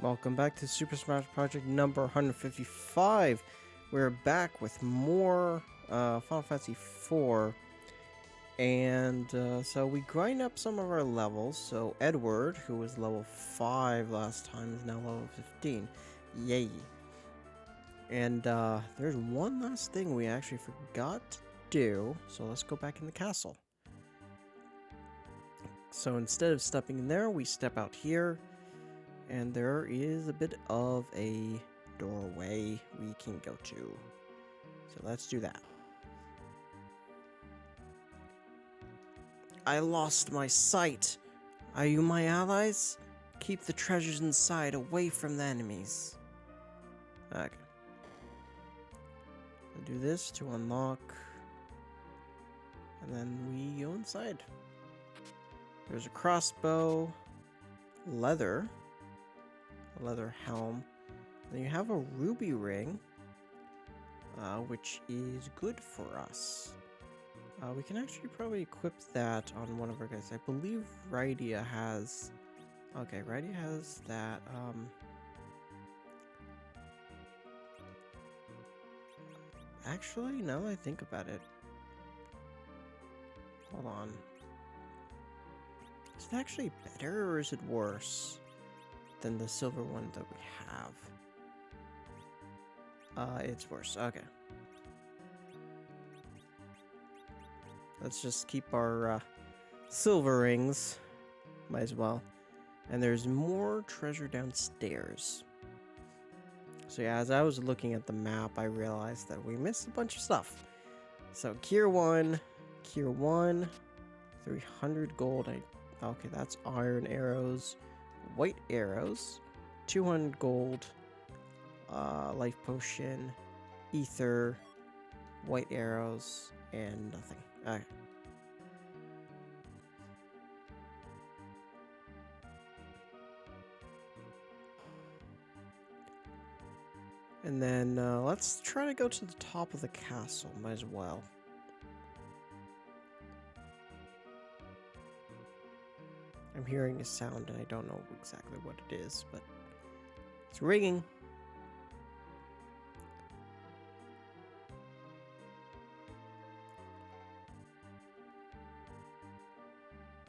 Welcome back to Super Smash Project number 155. We're back with more Final Fantasy IV. And so we grind up some of our levels. So Edward, who was level 5 last time, is now level 15. Yay. And there's one last thing we actually forgot to do. So let's go back in the castle. So instead of stepping in there, we step out here. And there is a bit of a doorway we can go to. So let's do that. I lost my sight. Are you my allies? Keep the treasures inside away from the enemies. Okay. I'll do this to unlock. And then we go inside. There's a crossbow. Leather helm. Then you have a ruby ring, which is good for us. We can actually probably equip that on one of our guys. I believe Rydia has... Okay, Rydia has that. Actually, now that I think about it. Hold on. Is it actually better or is it worse than the silver one that we have? It's worse. Okay. Let's just keep our silver rings. Might as well. And there's more treasure downstairs. So yeah, as I was looking at the map, I realized that we missed a bunch of stuff. So Tier 1, 300 gold. Okay, that's iron arrows. White arrows, 200 gold, life potion, ether, white arrows, and nothing. Okay. And then let's try to go to the top of the castle, might as well. I'm hearing a sound and I don't know exactly what it is, but it's ringing.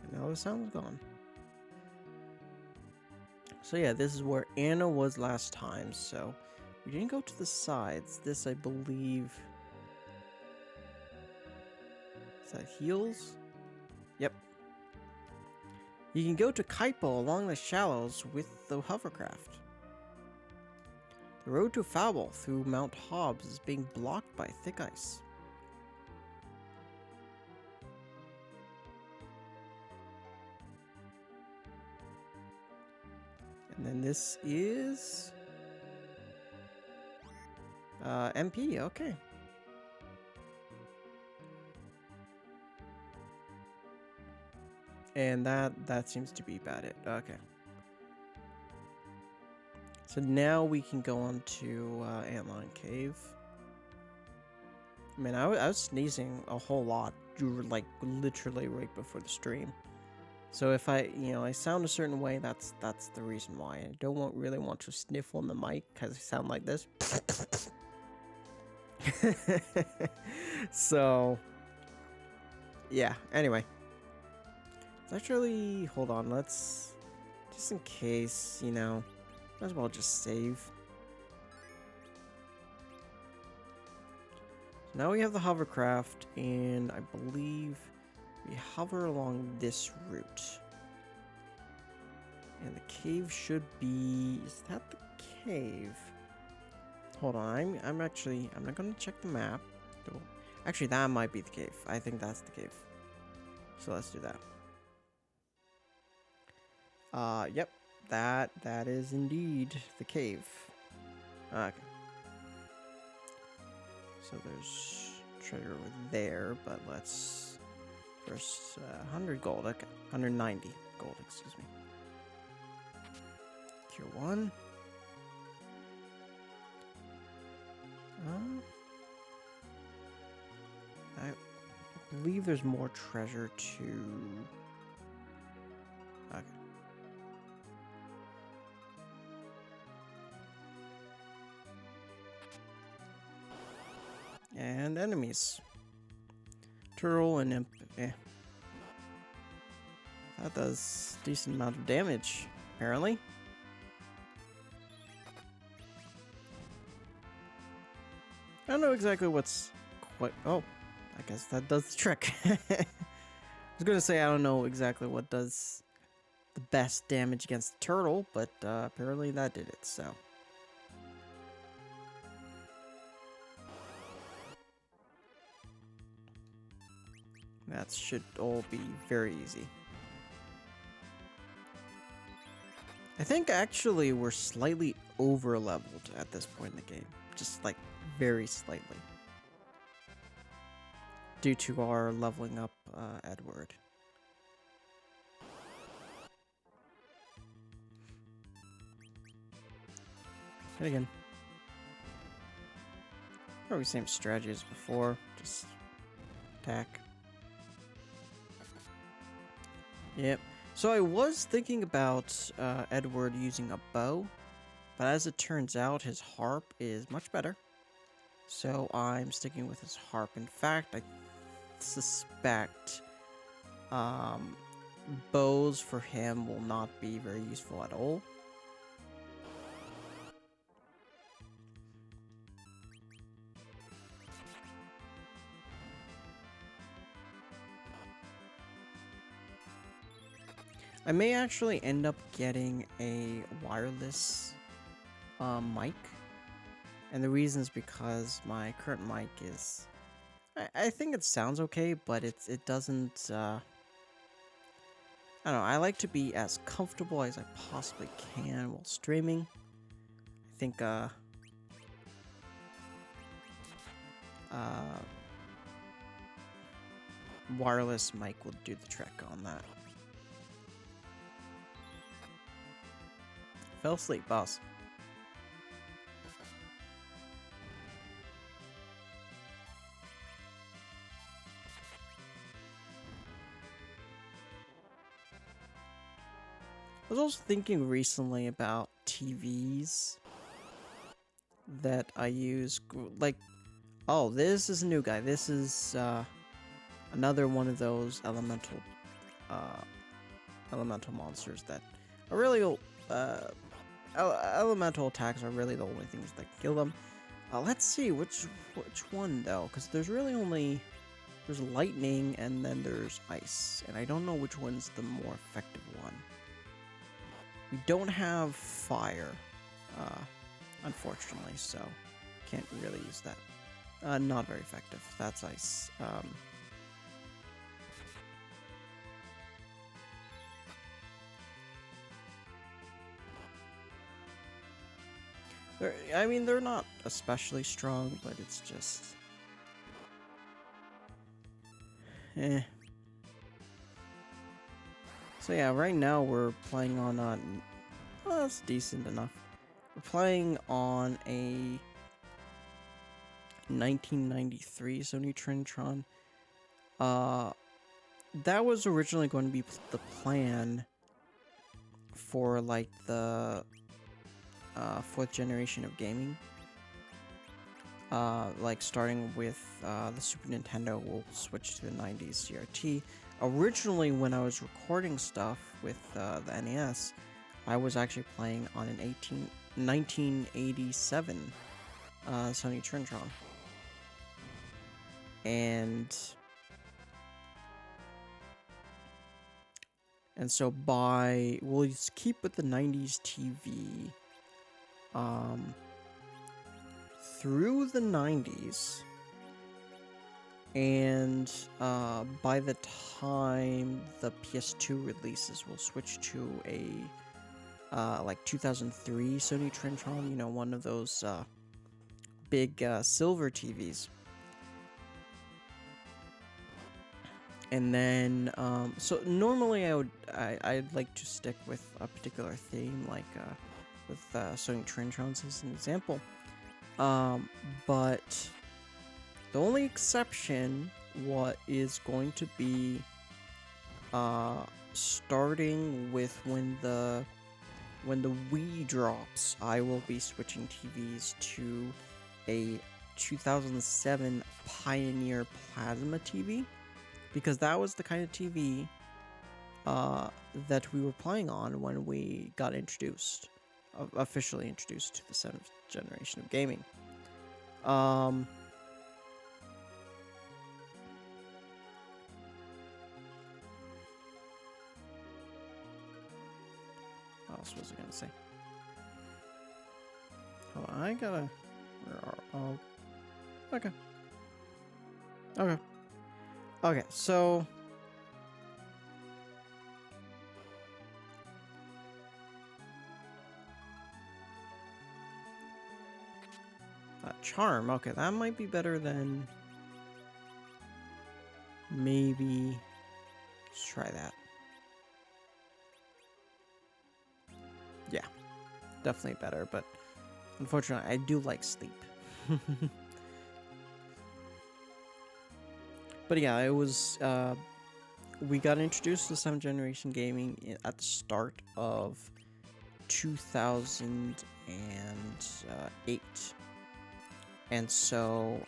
And now the sound's gone. So yeah, this is where Anna was last time, so we didn't go to the sides. This, I believe... Is that heals? Yep. You can go to Kaipo along the shallows with the hovercraft. The road to Fable through Mt Hobs is being blocked by thick ice. And then this is... MP, okay. And that seems to be about it. Okay. So now we can go on to Antlion Cave. I mean, I was sneezing a whole lot. You were like literally right before the stream. So if I sound a certain way, that's the reason why. I don't really want to sniffle on the mic because I sound like this. So, yeah. Anyway. Actually, hold on, let's, just in case, might as well just save. So now we have the hovercraft, and I believe we hover along this route. And the cave should be, is that the cave? Hold on, I'm not gonna check the map. Actually, that might be the cave. I think that's the cave. So let's do that. Yep, that is indeed the cave. Okay. So there's treasure over there, but let's first 100 gold. Okay, 190 gold. Excuse me. Tier 1. I believe there's more treasure to. Okay. and enemies. Turtle and imp. That does a decent amount of damage, apparently. I don't know exactly what's quite. Oh, I guess that does the trick. I was gonna say I don't know exactly what does the best damage against the turtle, but apparently that did it, so. That should all be very easy. I think actually we're slightly over leveled at this point in the game. Just like very slightly. Due to our leveling up Edward. And again. Probably same strategy as before. Just attack. Yep. So I was thinking about Edward using a bow, but as it turns out, his harp is much better. So I'm sticking with his harp. In fact, I suspect bows for him will not be very useful at all. I may actually end up getting a wireless mic. And the reason is because my current mic is... I think it sounds okay, but it doesn't... I don't know, I like to be as comfortable as I possibly can while streaming. I think wireless mic will do the trick on that. Fell asleep, boss. I was also thinking recently about TVs that I use, like, oh, this is a new guy. This is another one of those elemental monsters that are really elemental attacks are really the only things that kill them. Let's see which one though, because there's really only lightning and then there's ice, and I don't know which one's the more effective one. We don't have fire, unfortunately, so can't really use that. Not very effective. That's ice. I mean, they're not especially strong, but it's just... So yeah, right now we're playing on well, that's decent enough. We're playing on a 1993 Sony Trintron. That was originally going to be the plan for like the 4th generation of gaming. Like starting with the Super Nintendo, we'll switch to the 90s CRT. Originally, when I was recording stuff with the NES, I was actually playing on an 1987 Sony Trintron. And so we'll just keep with the 90s TV through the 90s, and by the time the PS2 releases, we'll switch to a like 2003 Sony Trintron, you know, one of those big silver TVs. And then so normally I'd like to stick with a particular theme, like with Sony Trintrons as an example. But the only exception is going to be starting with when the Wii drops. I will be switching TVs to a 2007 Pioneer Plasma TV, because that was the kind of TV that we were playing on when we got introduced, officially introduced to the 7th generation of gaming. What else was I gonna say? Hold on, I gotta. Where are? Oh, okay. Okay. Okay. So. Charm. Okay, that might be better than. Maybe. Let's try that. Yeah, definitely better, but unfortunately, I do like sleep. But yeah, it was, we got introduced to 7th generation gaming at the start of 2008. And so,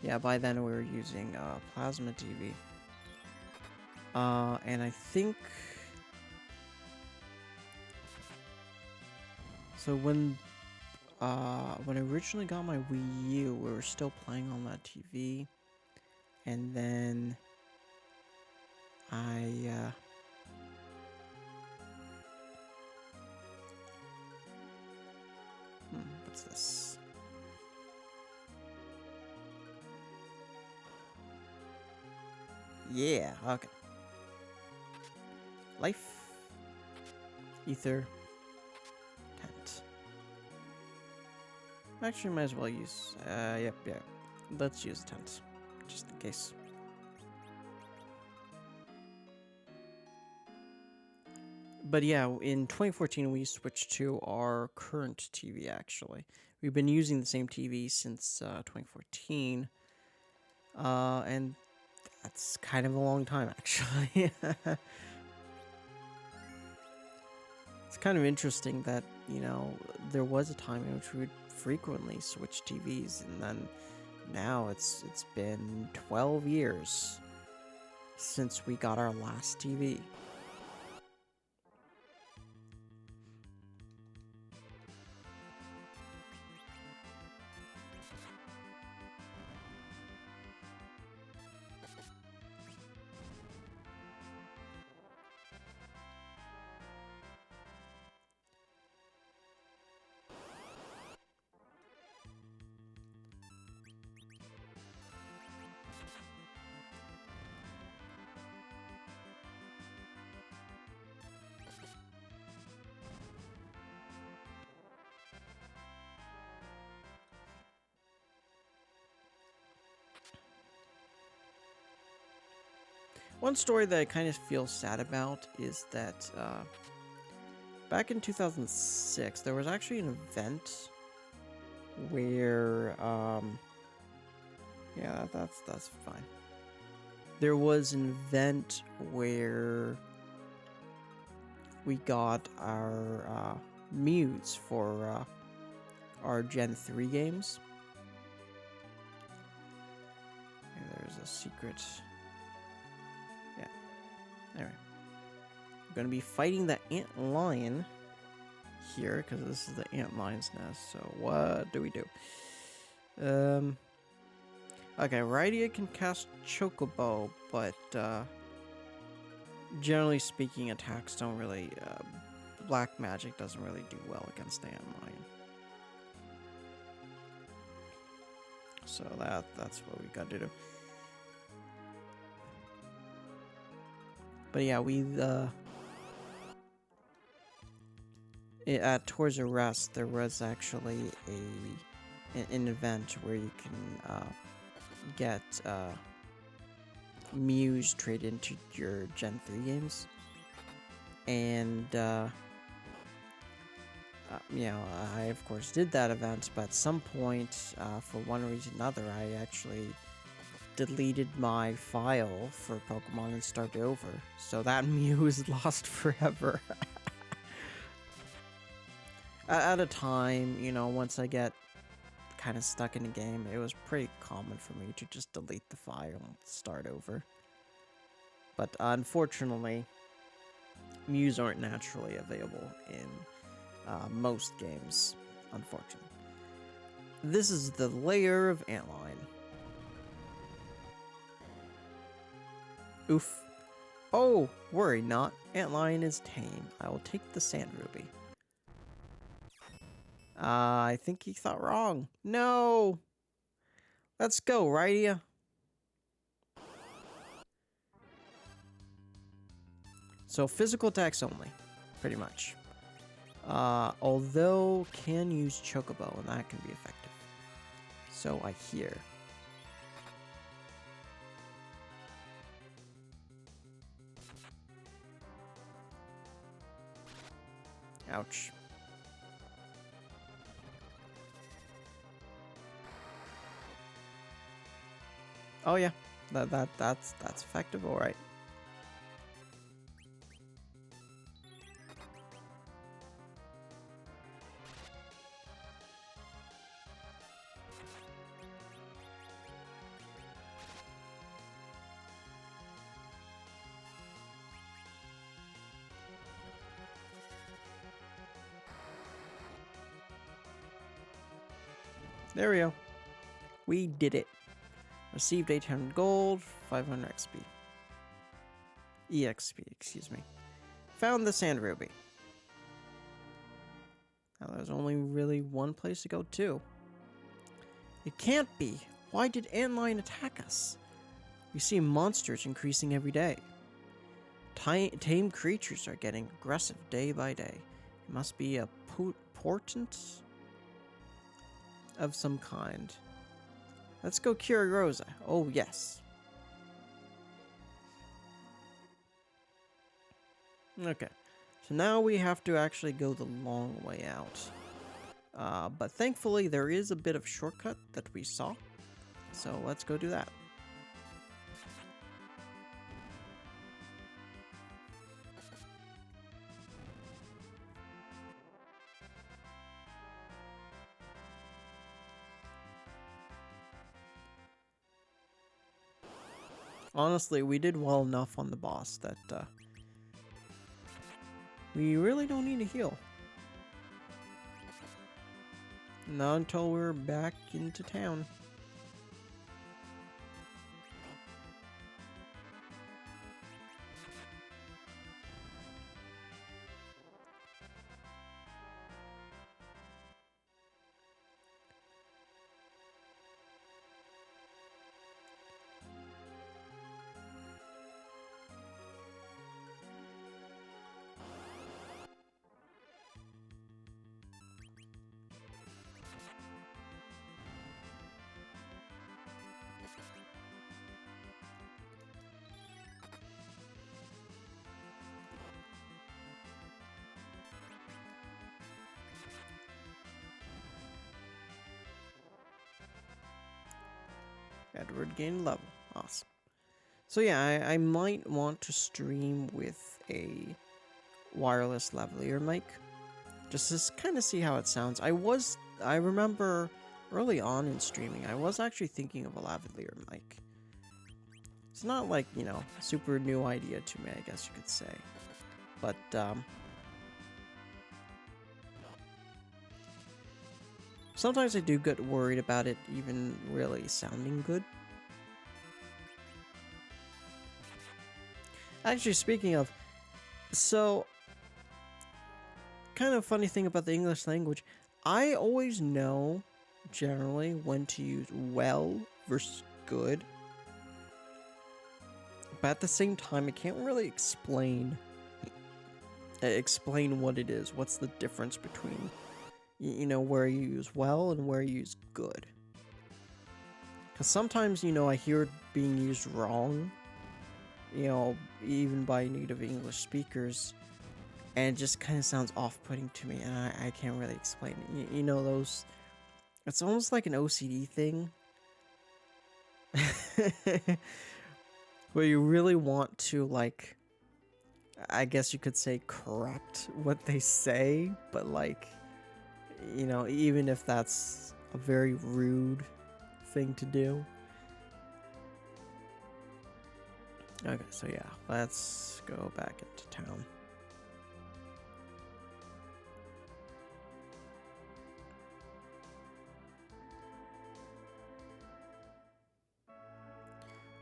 yeah, by then we were using Plasma TV. And I think... So when I originally got my Wii U, we were still playing on that TV, and then what's this? Yeah, okay. Life, ether. Actually, might as well use, yep. Let's use tent, just in case. But yeah, in 2014, we switched to our current TV, actually. We've been using the same TV since 2014, and that's kind of a long time, actually. It's kind of interesting that, you know, there was a time in which we would frequently switch TVs, and then now it's been 12 years since we got our last TV. One story that I kind of feel sad about is that back in 2006, there was actually an event where, yeah, that's fine. There was an event where we got our Muse for our Gen 3 games. And there's a secret. Yeah. Anyway. I'm going to be fighting the ant lion here, because this is the ant lion's nest. So what do we do? Okay, Rydia can cast Chocobo, but generally speaking, attacks don't really... black magic doesn't really do well against the ant lion. So that's what we got to do. But yeah, we at Toys R Us there was actually an event where you can get Muse traded into your Gen 3 games, and you know, I of course did that event, but at some point, for one reason or another, I actually deleted my file for Pokemon and started over. So that Mew is lost forever. At a time, you know, once I get kind of stuck in a game, it was pretty common for me to just delete the file and start over. But unfortunately, Muse aren't naturally available in most games, unfortunately. This is the lair of Antlion. Oof. Oh, worry not. Antlion is tame. I will take the sand ruby. I think he thought wrong. No! Let's go, Rydia. So physical attacks only, pretty much. Although can use Chocobo, and that can be effective. So I hear. Ouch. Oh yeah, that's effective. All right. There we go. We did it. Received 800 gold, 500 XP. EXP, excuse me. Found the sand ruby. Now there's only really one place to go to. It can't be. Why did Antlion attack us? We see monsters increasing every day. Tame creatures are getting aggressive day by day. It must be a portent of some kind. Let's go cure Rosa. Oh, yes. Okay. So now we have to actually go the long way out. But thankfully, there is a bit of shortcut that we saw. So let's go do that. Honestly, we did well enough on the boss that we really don't need to heal. Not until we're back into town. Edward gained level. Awesome. So yeah, I might want to stream with a wireless lavalier mic. Just to kind of see how it sounds. I remember early on in streaming, I was actually thinking of a lavalier mic. It's not like, you know, a super new idea to me, I guess you could say. But, sometimes I do get worried about it even really sounding good. Actually, speaking of, so, kind of funny thing about the English language, I always know, generally, when to use well versus good. But at the same time, I can't really explain what it is. What's the difference between, you know, where you use well and where you use good. Because sometimes, you know, I hear it being used wrong, you know, even by native English speakers, and it just kind of sounds off-putting to me, and I can't really explain it. You know, those, it's almost like an OCD thing, where you really want to, like, I guess you could say correct what they say, but like, you know, even if that's a very rude thing to do. Okay, so yeah, let's go back into town.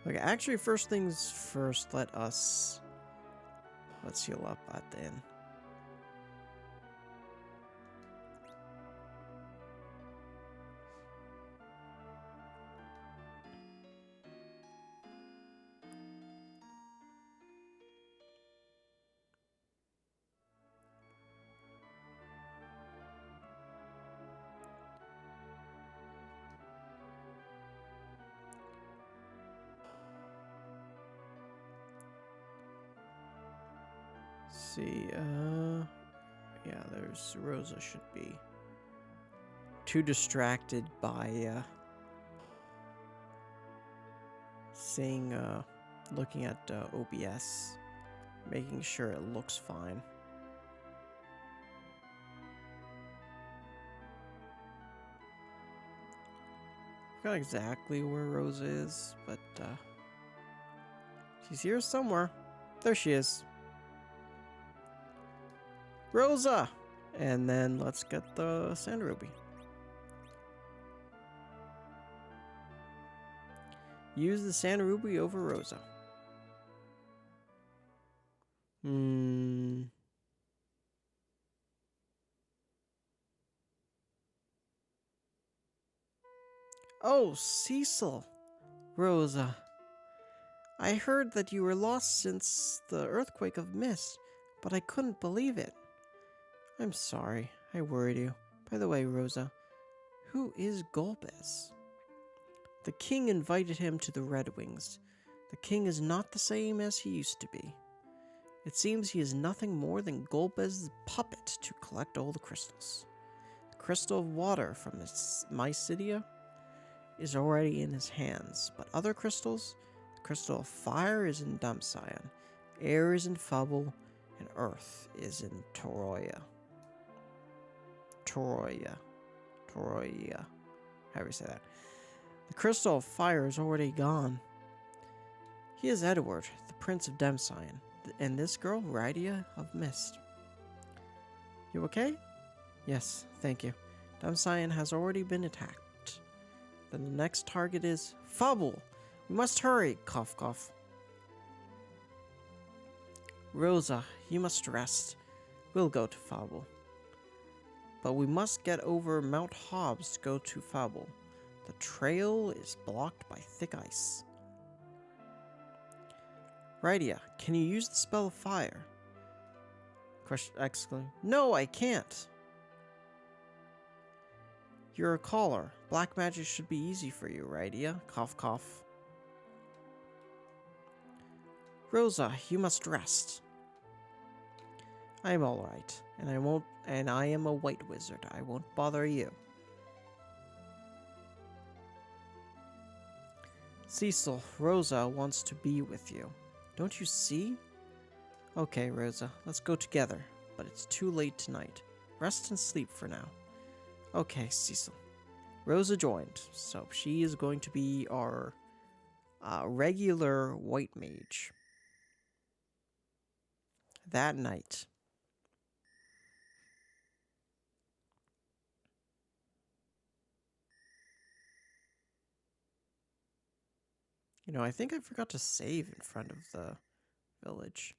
Okay, actually, first things first, let's heal up at the inn. See, yeah, there's Rosa should be too distracted by looking at OBS, making sure it looks fine. Forgot exactly where Rosa is, but she's here somewhere. There she is. Rosa! And then let's get the Sand Ruby. Use the Sand Ruby over Rosa. Oh, Cecil. Rosa. I heard that you were lost since the earthquake of mist, but I couldn't believe it. I'm sorry, I worried you. By the way, Rosa, who is Golbez? The king invited him to the Red Wings. The king is not the same as he used to be. It seems he is nothing more than Golbez's puppet to collect all the crystals. The crystal of water from Mysidia is already in his hands, but other crystals, the crystal of fire is in Damsayan, air is in Fable, and earth is in Toroya. Toroya. How do we say that? The crystal of fire is already gone. He is Edward, the prince of Damsayan, and this girl, Rydia of Mist. You okay? Yes, thank you. Damsayan has already been attacked. Then the next target is Fable. We must hurry, cough cough. Rosa, you must rest. We'll go to Fable. But we must get over Mt Hobs to go to Fable. The trail is blocked by thick ice. Rydia, can you use the spell of fire? Exclaim. No, I can't. You're a caller. Black magic should be easy for you, Rydia. Cough, cough. Rosa, you must rest. I am all right, and I am a white wizard. I won't bother you. Cecil, Rosa wants to be with you. Don't you see? Okay, Rosa, let's go together, but it's too late tonight. Rest and sleep for now. Okay, Cecil. Rosa joined, so she is going to be our regular white mage. That night. You know, I think I forgot to save in front of the village. ...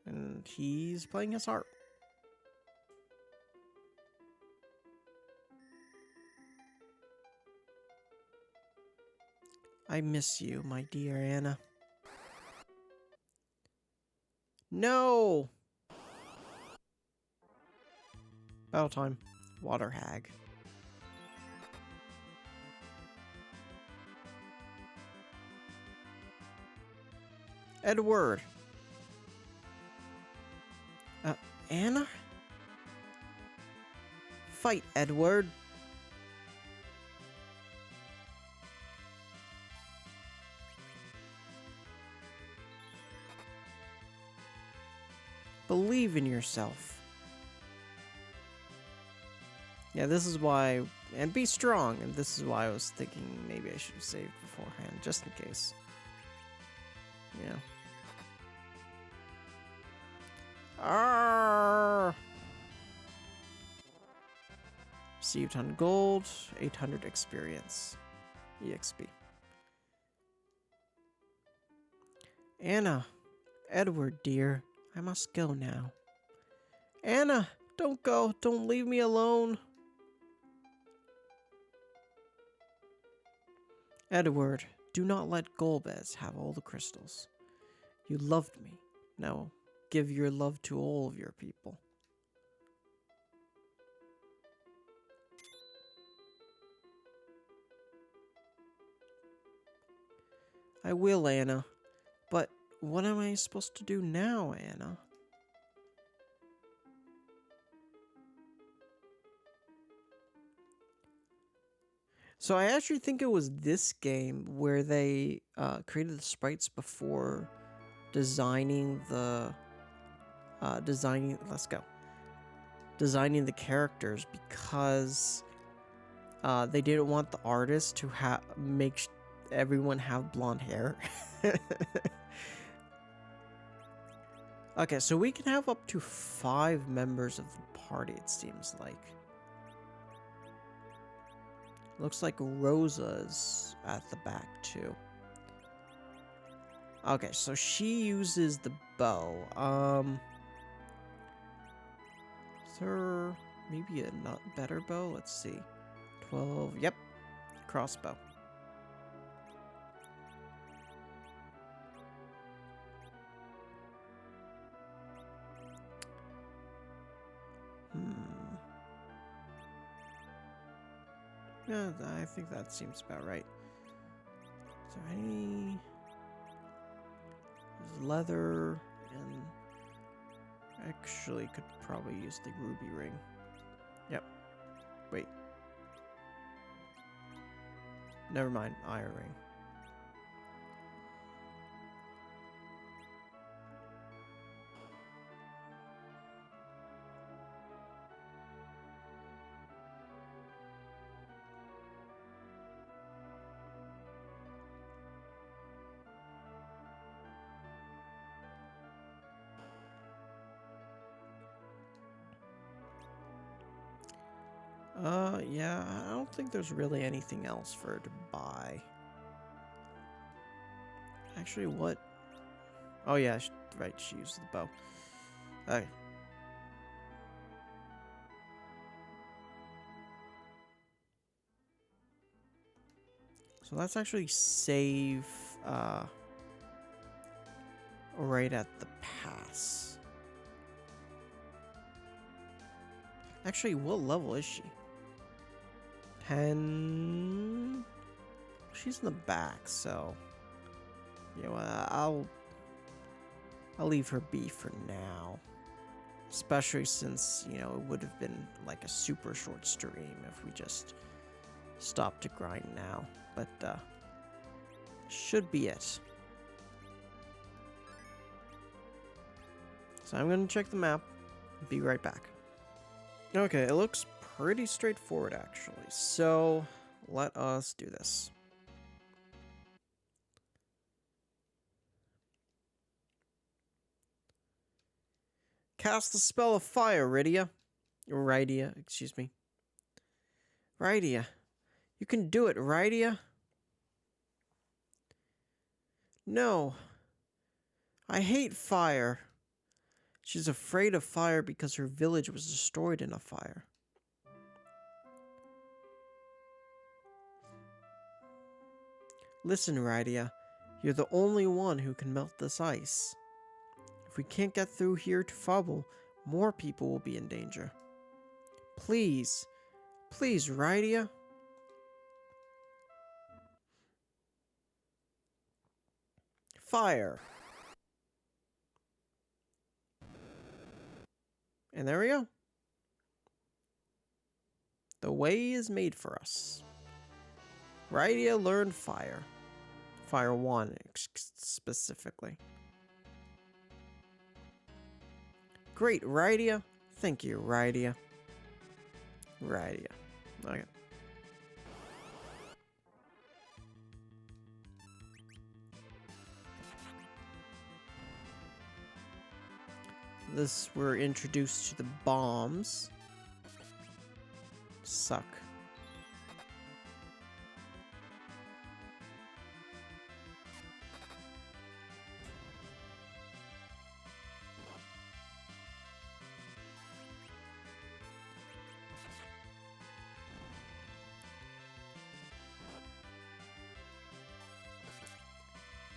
And he's playing his harp. I miss you, my dear Anna. No! Battle time. Water hag. Edward. Anna? Fight, Edward. Believe in yourself. Yeah, this is why... And be strong. And this is why I was thinking maybe I should have saved beforehand, just in case. Yeah. Arrgh! Received 100 gold, 800 experience. EXP. Anna, Edward, dear, I must go now. Anna, don't go. Don't leave me alone. Edward, do not let Golbez have all the crystals. You loved me. Now, give your love to all of your people. I will, Anna. But what am I supposed to do now, Anna? So I actually think it was this game where they created the sprites before designing the designing the characters, because they didn't want the artist to make everyone have blonde hair. Okay, so we can have up to 5 members of the party, it seems like. Looks like Rosa's at the back, too. Okay, so she uses the bow. Is there maybe a not better bow? Let's see. 12. Yep. Crossbow. Yeah, I think that seems about right. Is there any... There's leather, and... Actually, could probably use the ruby ring. Yep. Wait. Never mind, iron ring. Yeah, I don't think there's really anything else for her to buy. Actually, what? Oh, yeah, right, she used the bow. Okay. So let's actually save, right at the pass. Actually, what level is she? 10. She's in the back, so you know, I'll leave her be for now. Especially since, you know, it would have been like a super short stream if we just stopped to grind now. But should be it. So I'm gonna check the map. Be right back. Okay, it looks pretty straightforward actually. So let us do this. Cast the spell of fire, Rydia. Rydia, excuse me. Rydia. You can do it, Rydia. No. I hate fire. She's afraid of fire because her village was destroyed in a fire. Listen, Rydia. You're the only one who can melt this ice. If we can't get through here to Fubble, more people will be in danger. Please. Please, Rydia. Fire. And there we go. The way is made for us. Rydia learned fire. Fire 1 specifically. Great, Rydia. Thank you, Rydia. Rydia. Okay. This, we're introduced to the bombs. Suck.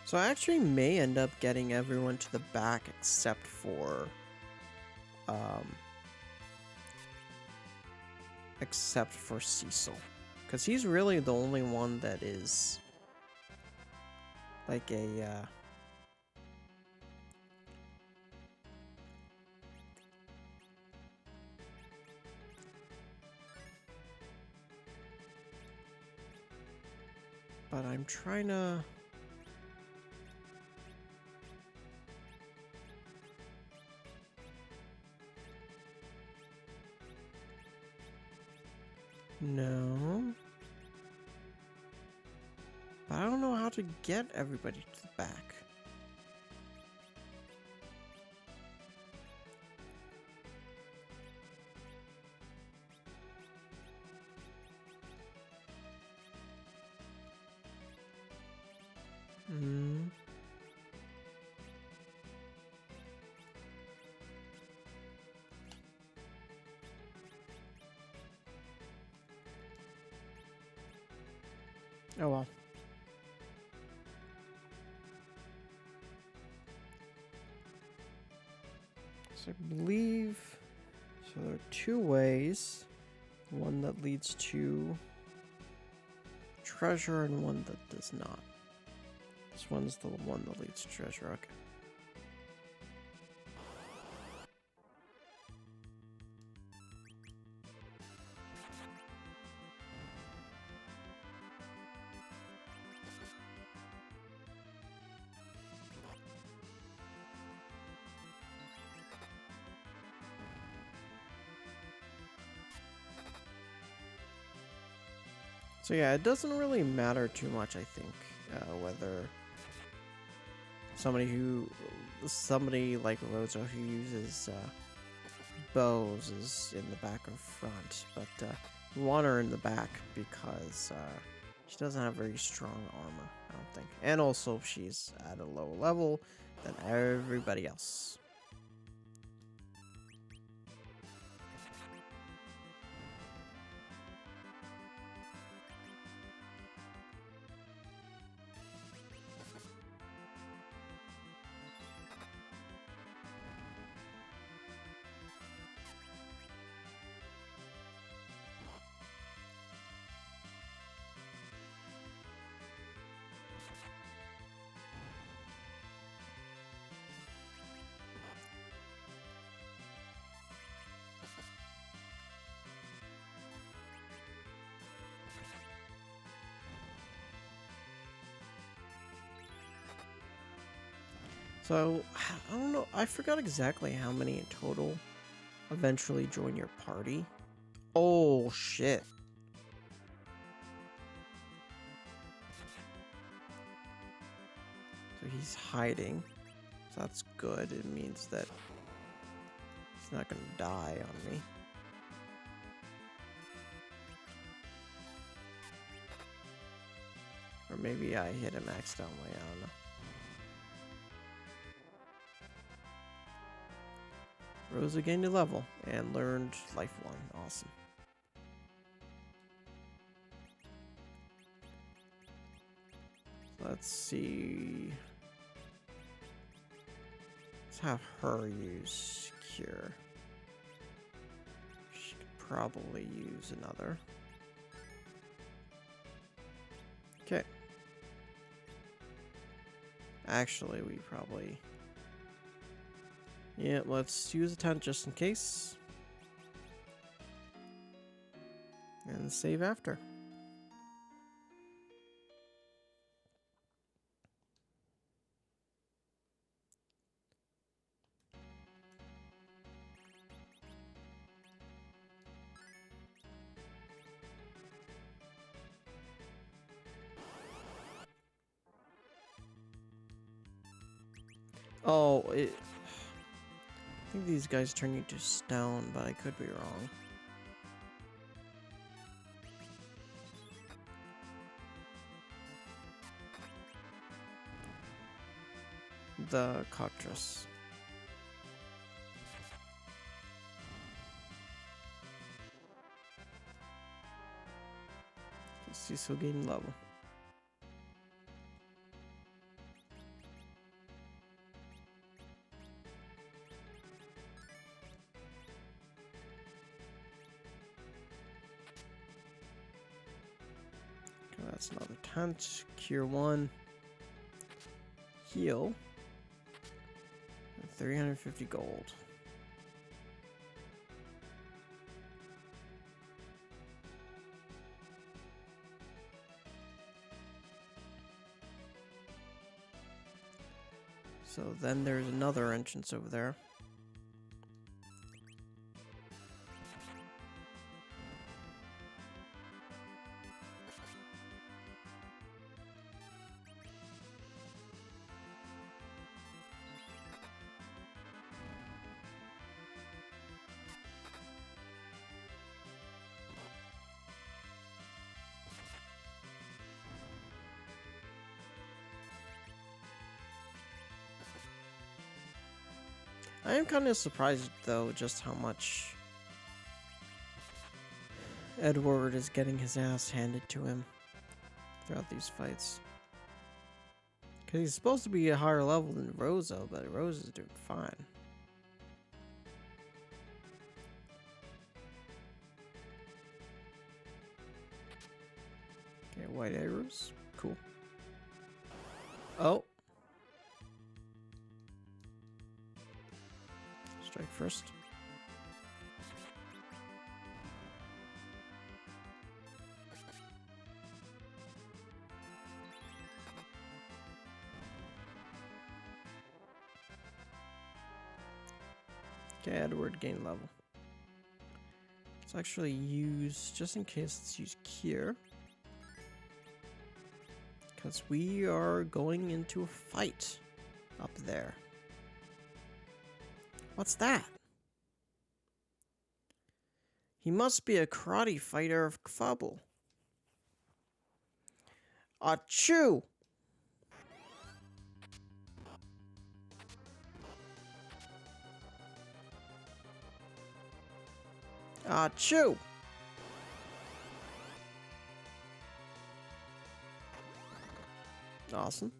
So I actually may end up getting everyone to the back except for Cecil, because he's really the only one that is like a but I'm trying to no. But I don't know how to get everybody to the back. Hmm. Oh well. So I believe, so there are two ways. One that leads to treasure and one that does not. This one's the one that leads to treasure, okay. So yeah, it doesn't really matter too much, I think, whether somebody like Rosa who uses bows is in the back or front, but we want her in the back because she doesn't have very strong armor, I don't think. And also she's at a lower level than everybody else. So, I don't know, I forgot exactly how many in total eventually join your party. Oh, shit. So he's hiding. So that's good. It means that he's not gonna die on me. Or maybe I hit him accidentally, I don't know. Rosa gained a level and learned Life 1. Awesome. Let's see. Let's have her use Cure. She could probably use another. Okay. Actually, we probably... Yeah, let's use a tent just in case. And save after. Oh, I think these guys turn you to stone, but I could be wrong. The cockatrice. Cecil gain level. Okay, that's another taunt. Cure 1. Heal. And 350 gold. So then there's another entrance over there. I am kind of surprised, though, just how much Edward is getting his ass handed to him throughout these fights. Because he's supposed to be a higher level than Rosa, but Rosa's doing fine. Okay, white arrows. Cool. Oh. Strike first. Okay, Edward gain level. Let's actually use, just in case, let's use Cure. Because we are going into a fight up there. What's that? He must be a karate fighter of Kfabel. Achoo! Achoo! Awesome.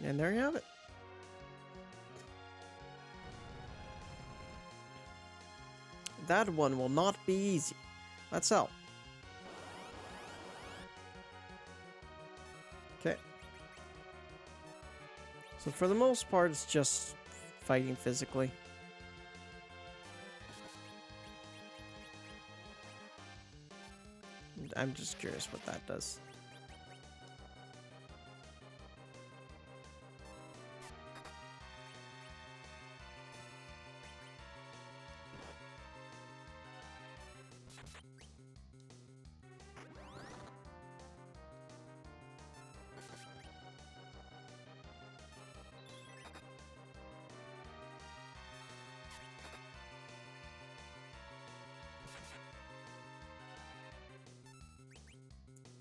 And there you have it. That one will not be easy. Let's help. Okay. So for the most part, it's just fighting physically. I'm just curious what that does.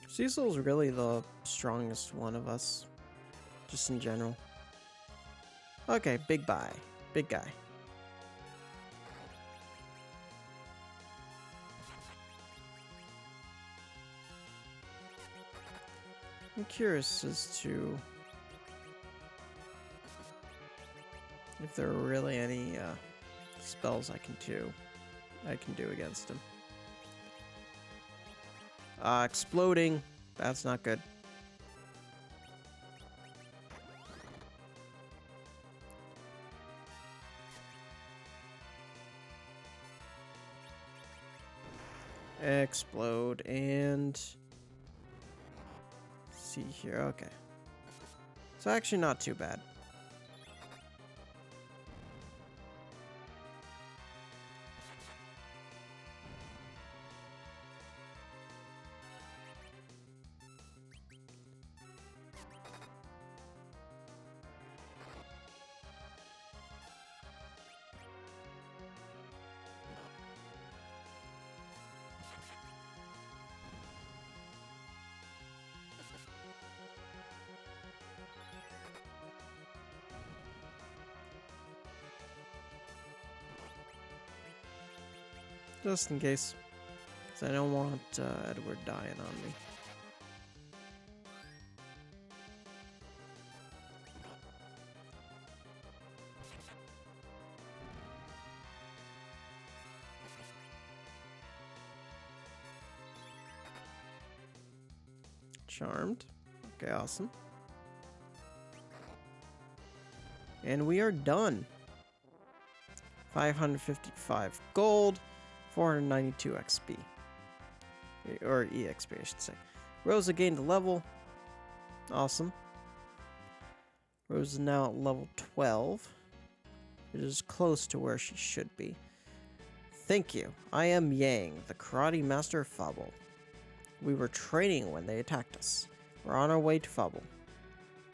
Cecil's really the strongest one of us, just in general. Okay, big guy. Big guy. I'm curious as to if there are really any spells I can do against him. Exploding. That's not good. Explode and see here. Okay. So actually not too bad. Just in case. Because I don't want Edward dying on me. Charmed. Okay, awesome. And we are done. 555 gold, 492 XP. Or EXP, I should say. Rosa gained a level. Awesome. Rosa is now at level 12. It is close to where she should be. Thank you. I am Yang, the karate master of Fable. We were training when they attacked us. We're on our way to Fable.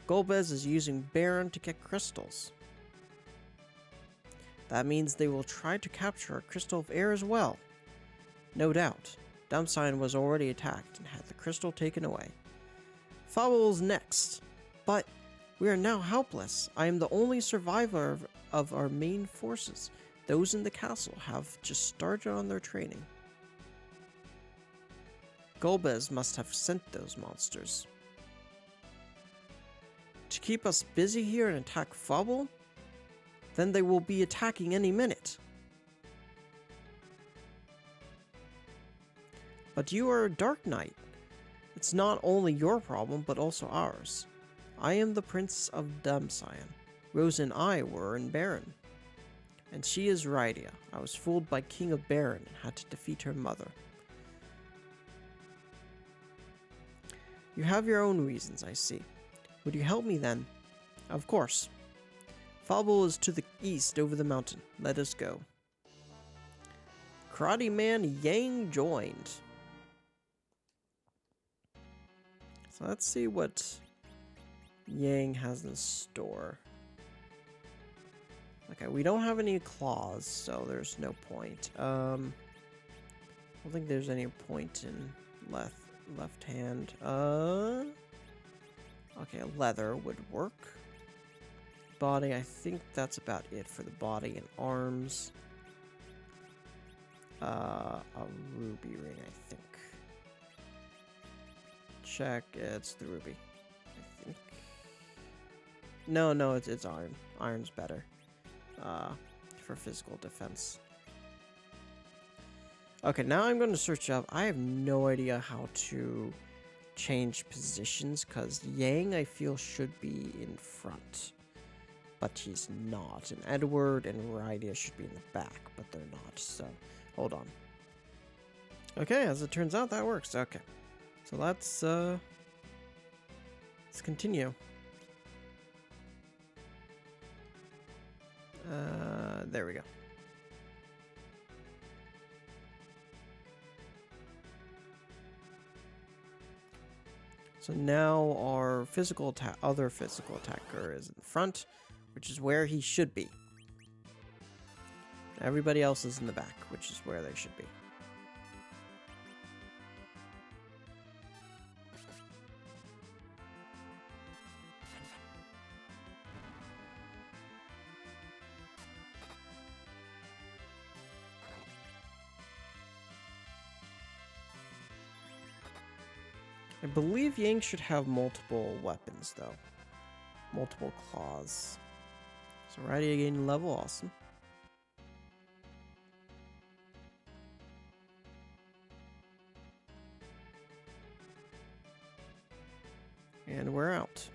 Golbez is using Baron to get crystals. That means they will try to capture a crystal of air as well. No doubt. Dumbsign was already attacked and had the crystal taken away. Fable is next. But we are now helpless. I am the only survivor of our main forces. Those in the castle have just started on their training. Golbez must have sent those monsters. To keep us busy here and attack Fable? Then they will be attacking any minute. But you are a Dark Knight. It's not only your problem, but also ours. I am the Prince of Dumbsign. Rosa and I were in Baron. And she is Rydia. I was fooled by King of Baron and had to defeat her mother. You have your own reasons, I see. Would you help me then? Of course. Fable is to the east over the mountain. Let us go. Karate Man Yang joined. So let's see what Yang has in store. Okay, we don't have any claws, so there's no point. I don't think there's any point in left hand. Okay, leather would work. Body, I think that's about it for the body and arms. A ruby ring, I think. Check, it's the ruby, I think. No, it's iron. Iron's better. For physical defense. Okay, now I'm going to search up. I have no idea how to change positions, because Yang, I feel, should be in front. But he's not. And Edward and Rydia should be in the back, but they're not. So, hold on. Okay, as it turns out, that works. Okay. So let's continue. There we go. So now our other physical attacker is in the front, which is where he should be. Everybody else is in the back, which is where they should be. I believe Yang should have multiple weapons, though. Multiple claws. So Rydia gained level, awesome. And we're out.